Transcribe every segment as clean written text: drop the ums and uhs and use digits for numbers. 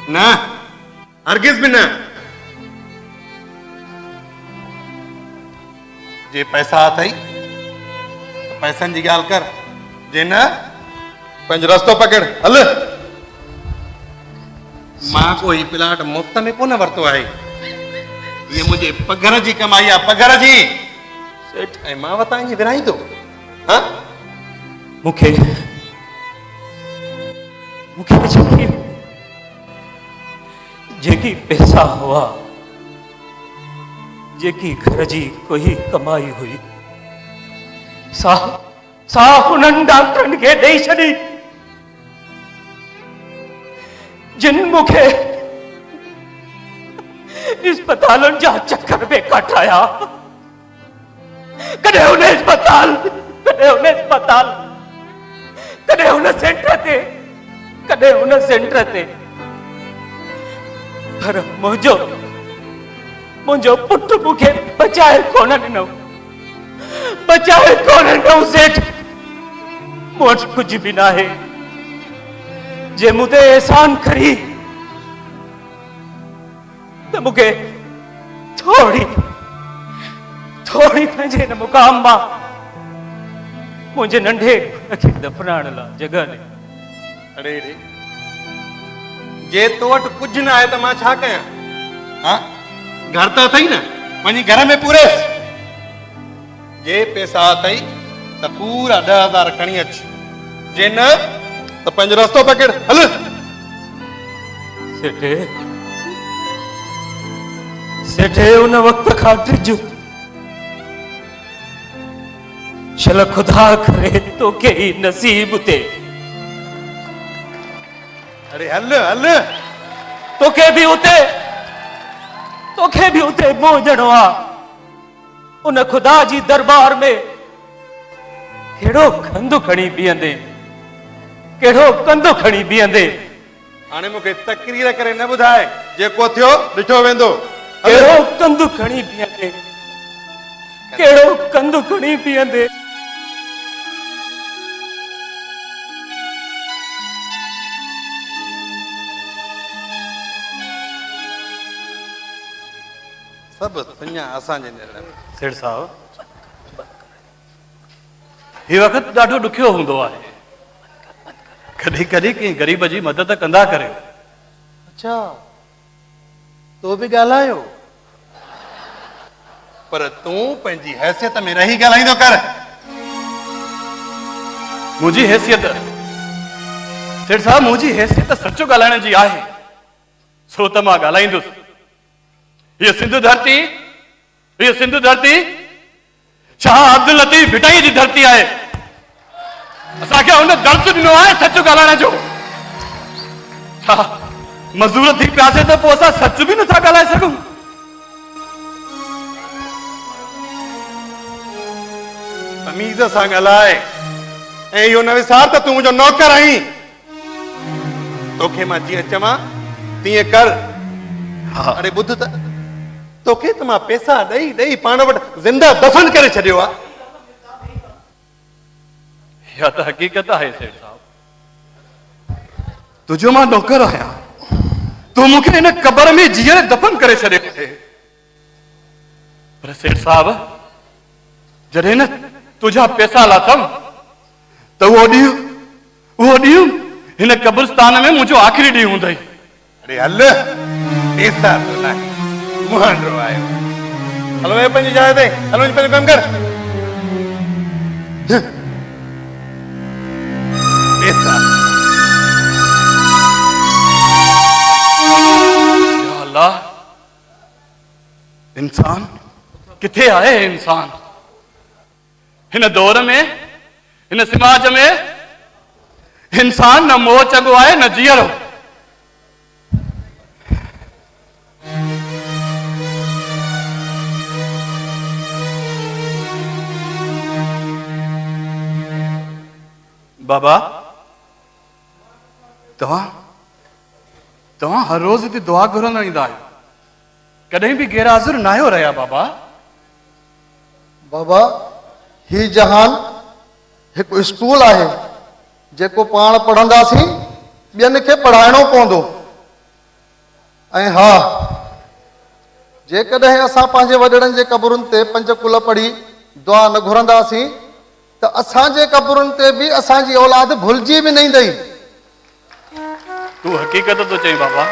ना हरगिज भी ना। जे पैसा अथई पैसन जी गाल कर, जे न पंज रस्तो पकड़ हल। मां कोई प्लाट मुफ्त में कोन वरतो है, ये मुझे पघर जी कमाई है, पघर जी। सेठ ऐं मां वटां जी विराई दो। हाँ मुखे मुखे जेकी पैसा हुआ, जेकी घर जी कोई कमाई हुई, सा उन्हनि डॉक्टरनि खे ॾेई छॾी जिन मुखे अस्पतालुनि जा चक्कर में कटाया। कॾहिं हुन अस्पताल, कॾहिं हुन अस्पताल, कॾहिं हुन सेंटर ते, कॾहिं हुन सेंटर ते। पर मुंहिंजो पुट मुखे बचाए कोन ॾिनो, बचाए कोन ॾिनो। सेठ मूं वटि कुझु बि न आहे, जे मूं ते एहसान करी त मूंखे थोड़ी पंहिंजे हिन मुक़ाम मां मुंहिंजे नंढे खे दफ़नाइण लाइ जॻह ॾे। अरे रे, जे तो वटि कुझु न आहे त मां छा कयां? हाँ घर त अथई न, वञी घर में पूरेस। जे पैसा अथई त पूरा 10,000 खणी अच, जे न त पंहिंजो रस्तो पकड़ हल। सेठे उन वक्त खां टिजु चल खुदा करे तोखे ही नसीब थे। अरे हल हल, तोखे भी उते पहुंचणो आ। उन खुदा जी दरबार में केड़ो कंधु खणी बीहंदे, केड़ो कंधु खणी बीहंदे। हाणे मूंखे तकरीर करे न ॿुधाए, जेको थियो ॾिठो वेंदो। केड़ो कंधु खणी बीहंदे, केड़ो कंधु खणी बीहंदे। सब सुञा असांजे सेठ साहब, ये वक्त ॾाढो ॾुखियो हूंदो आहे, कॾहिं कॾहिं कंहिं ग़रीब जी मदद कंदा करियो। अच्छा तो भी ॻाल्हायो, पर तूं पंहिंजी हैसियत में रही ॻाल्हाईंदो कर। मुंहिंजी हैसियत, सेठ साहब मुंहिंजी हैसियत सचो ॻाल्हाइण जी आहे, सो त मां ॻाल्हाईंदुसि। ये सिंधु धरती शाह अब्दुल लतीफ भिटाई जी धरती आहे। असांखे हुन दर्द ॾिनो आहे सच ॻाल्हाइण जो। छा मज़दूर थी पियासीं त पोइ असां सच बि नथा ॻाल्हाए सघूं? तमीज़ सां ॻाल्हाए, ऐं इहो न विसार त तूं मुंहिंजो नौकर आहीं। तोखे मां जीअं चवां तीअं कर। अरे ॿुध त, तोखे त मां पैसा ॾेई ॾेई पाण वटि ज़िंदा दफ़न करे छॾियो आहे। इहा त हक़ीक़त आहे सेठ साहब, तुंहिंजो मां नौकर आहियां, तूं मूंखे हिन क़बर में जीअं दफ़न करे छॾियो आहे। पर सेठ साहब, जॾहिं न तुंहिंजा पैसा लाथम त उहो ॾींहुं हिन कब्रिस्तान में मुंहिंजो आख़िरी ॾींहुं हूंदई। अरे हल, पैसा तो ना मुहांडो आयो। हलो वे पंहिंजी जाइ ते, हलो पंहिंजो कमु कर। पैसा या अल्लाह, इंसान किथे आहे? इंसान हिन दौर में, हिन समाज में इंसान न मोह चङो आहे न जीअरो। बाबा, तव्हां हर रोज़ हिते दुआ घुरण ईंदा आहियो, कॾहिं बि गैरहाज़िर न आहियो रहिया बाबा। बाबा, ही जहान एक स्कूल आहे जेको पाण पढ़ंदासीं, ॿियनि खे पढ़ाइणो पवंदो। ऐं हा, जेकॾहिं असां पंहिंजे वॾड़नि जे क़बरुनि ते 5 कुल पढ़ी दुआ न घुरंदासीं त असांजे क़बरुनि ते बि असांजी औलाद भुलिजी बि न ईंदई। तू हकीकत तो चई बाबा,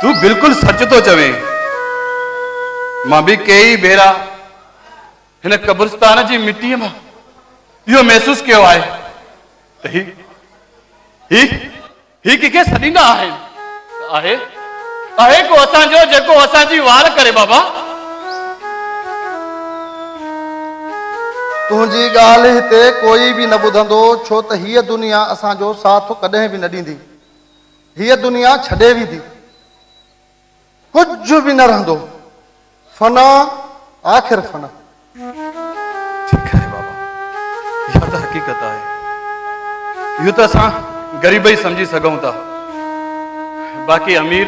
तू बिल्कुल सच तो चवे। मां भी कई भेरा हिन कब्रिस्तान जी मिट्टीअ मां इहो महसूस कयो आहे त ही कंहिंखे सॾींदा आहिनि। आहे को असांजो जेको असांजी वार करे बाबा। तुंहिंजी ॻाल्हि हिते कोई बि न ॿुधंदो, छो त हीअ दुनिया असांजो साथ कॾहिं बि न ॾींदी। हीअ दुनिया छॾे वेंदी, कुझु बि न रहंदो। फना आख़िर फना। ठीक है बाबा, यह तो हकीकत है। इहो तो असां ग़रीबई समझी सघूं था, बाक़ी अमीर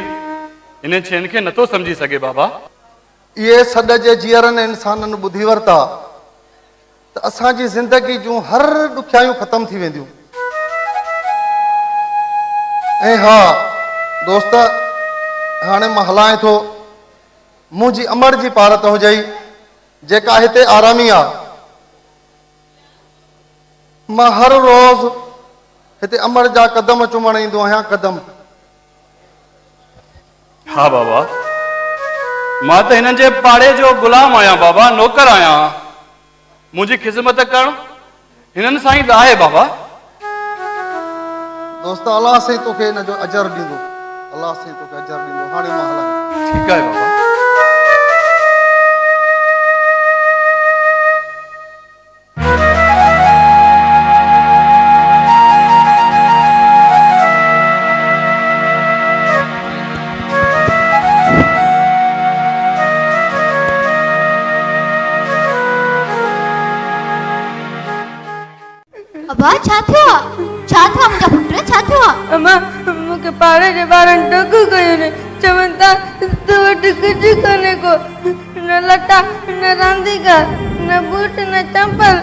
इन शयुनि खे नथो समझी सघे बाबा। इहे सॾ जे जीअरनि इंसाननि ॿुधी वरिता त असांजी ज़िंदगी जूं हर ॾुखियायूं ख़तम थी वेंदियूं। ऐं हा दोस्त, हाणे मां हलाए थो, मुंहिंजी अमर जी पारत हुजई जेका हिते आरामी आहे। मां हर रोज़ हिते अमर जा कदम चुमण ईंदो आहियां। कदम। हाँ बाबा, मां त हिननि जे पाड़े जो गुलाम आहियां बाबा, नौकर आहियां। मुंहिंजी ख़िदमत करणु हिननि सां ई आहे बाबा। दोस्त, अलाह साईं तोखे हिन जो अजर ॾींदो। अलाह साईं तोखे अजर ॾींदो। हाणे मां हलां। ठीक है बाबा। अबा छा थियो आहे? छा थियो आहे मुंहिंजा पुट? छा थियो आहे? अम्मा मूंखे पाड़े जे ॿारनि टोकू कयो न, चवनि था तो वटि कुझु कोन्हे को, न लटा न रांदीगर न बूट न चंपल।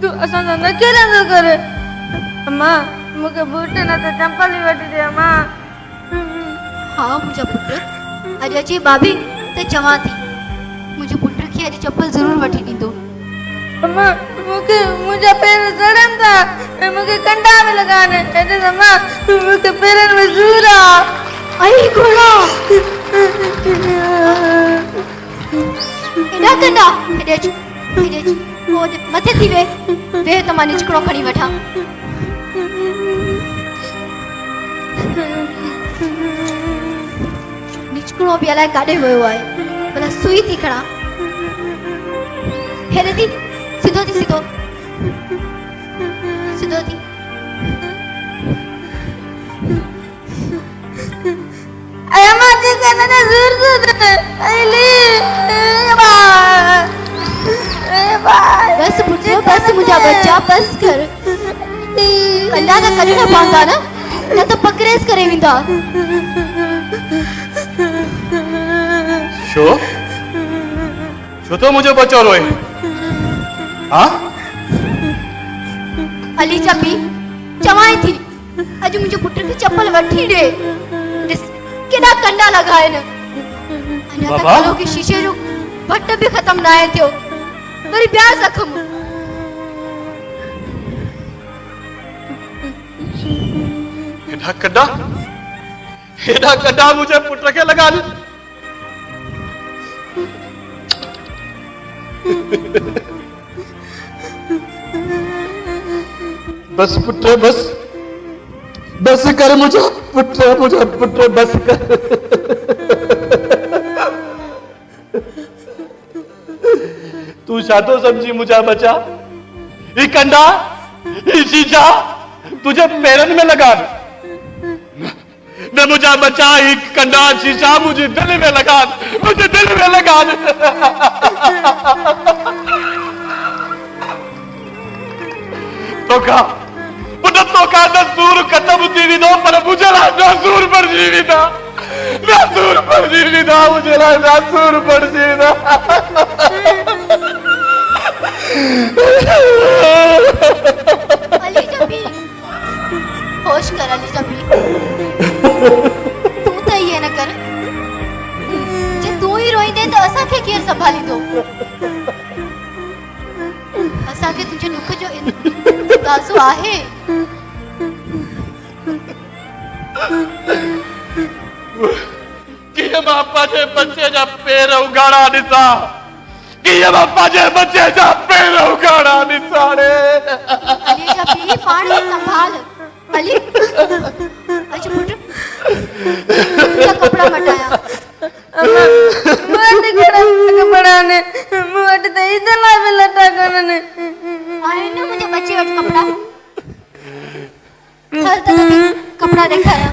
तूं असां सां न खेॾंदो कर। अम्मा मूंखे बूट न त चंपल ई वठी ॾे अम्मा। हा मुंहिंजा पुट, अॼु अची भाभी त चवां थी मुंहिंजे पुट खे अॼु चंपल ज़रूरु वठी ॾींदो। अम्मा मूंखे मुंहिंजा पेर सड़नि था ऐं मूंखे कंडा बि लॻा आहिनि। हेॾे अम्मा मूंखे पेरनि में सूर आहे। आई घोड़ा एॾा कंडा। हेॾे अच, हेॾे अच, होॾे मथे थी वे त मां निचकड़ो खणी वठां। निचकड़ो बि अलाए काॾे वियो आहे, भला सुई थी खणा। हेॾे थी, सीधो थी, सीधो सीधो थी। अम्मा जी कहने जोर से अली बस पुत्र, बस मुंहिंजा बच्चा, बस कर। कंडा त कढणा पवंदा न त पकड़ेस करे वेंदा। छो तो मुझे बचो रोए? हाँ अली चपी चवाई थी अॼु मुंहिंजे पुट खे चप्पल वठी ॾे। ॾिस केॾा कंडा लॻा आहिनि। अञा त बाबा? गलो के शीशे जो भट बि ख़तम न आहे थियो, वरी ॿिया ज़ख़्म। हेॾा कॾा मुंहिंजे पुट खे लॻा। बस पुत्र, बस बस कर मुझे पुत्र, बस कर। तू छा तो समझी मुझा बचा? ये कंडा ये शीशा तुझे पैरन में लगा न मुझा बचा। ये कंडा शीशा मुझे दिल में लगा, मुझे दिल में लगा। तो का नसूर खत्म थी वेंदो, पर मुझे नसूर पर जीविदा, नसूर पर जीविदा, मुझे नसूर पर जीविदा। अली चपी होश कर अली जा पी तू त ये न कर जे तू ही रोई दे तो असा के केर संभाली दो असा के तुझे दुख जो अंदाजो आहे किए बापा जे बच्चे जा पैर उगाड़ा दिसा किए बापा जे बच्चे जा पैर उगाड़ा दिसा रे अली जा पी पानी संभाल अली अच्छा पुट क्या कपड़ा मटाया मुझे कपड़ा ने मुझे तो इधर ला भी लटा करने आए ना मुझे बच्चे वट कपड़ा हर तरह कपड़ा दिखाया